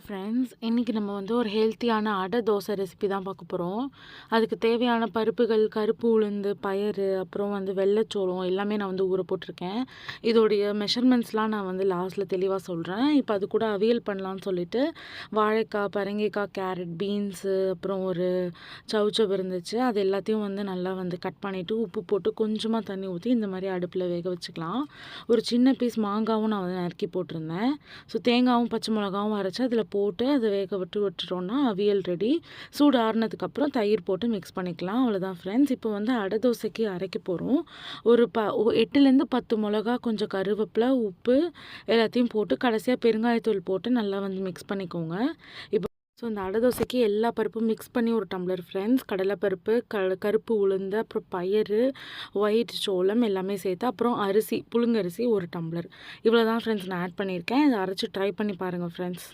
Friends, இன்றைக்கி நம்ம வந்து ஒரு ஹெல்த்தியான அடை தோசை ரெசிபி தான் பார்க்க போகிறோம். அதுக்கு தேவையான பருப்புகள், கருப்பு உளுந்து, பயறு, அப்புறம் வந்து வெள்ளைச்சோளம் எல்லாமே நான் வந்து ஊற போட்டிருக்கேன். இதோடைய மெஷர்மெண்ட்ஸ்லாம் நான் வந்து லாஸ்ட்டில் தெளிவாக சொல்கிறேன். இப்போ அது கூட அவியல் பண்ணலான்னு சொல்லிட்டு வாழைக்காய், பரங்கிக்காய், கேரட், பீன்ஸு, அப்புறம் ஒரு சவுச்சவ் இருந்துச்சு. அது எல்லாத்தையும் வந்து நல்லா வந்து கட் பண்ணிவிட்டு உப்பு போட்டு கொஞ்சமாக தண்ணி ஊற்றி இந்த மாதிரி அடுப்பில் வேக வச்சுக்கலாம். ஒரு சின்ன பீஸ் மாங்காவும் நான் வந்து நறுக்கி போட்டிருந்தேன். ஸோ தேங்காவும் பச்சை மிளகாவும் அரைச்சி அதில் போட்டு அதை வேக விட்டுட்டோம்னா அவியல் ரெடி. சூடு ஆறுனதுக்கப்புறம் தயிர் போட்டு மிக்ஸ் பண்ணிக்கலாம். அவ்வளோதான் ஃப்ரெண்ட்ஸ். இப்போ வந்து அடை தோசைக்கு அரைக்க போகிறோம். ஒரு 8லேருந்து 10 மிளகா, கொஞ்சம் கருவேப்பிலை, உப்பு எல்லாத்தையும் போட்டு கடைசியாக பெருங்காயத்தூள் போட்டு நல்லா வந்து மிக்ஸ் பண்ணிக்கோங்க. இப்போ இந்த அடை தோசைக்கு எல்லா பருப்பும் மிக்ஸ் பண்ணி ஒரு டம்ளர் ஃப்ரெண்ட்ஸ். கடலைப்பருப்பு, கருப்பு உளுந்து, அப்புறம் பயறு, ஒயிட் சோளம் எல்லாமே சேர்த்து, அப்புறம் அரிசி புழுங்கரிசி ஒரு டம்ளர். இவ்வளோ தான் ஃப்ரெண்ட்ஸ் நான் ஆட் பண்ணியிருக்கேன். இதை அரைச்சி ட்ரை பண்ணி பாருங்கள் ஃப்ரெண்ட்ஸ்.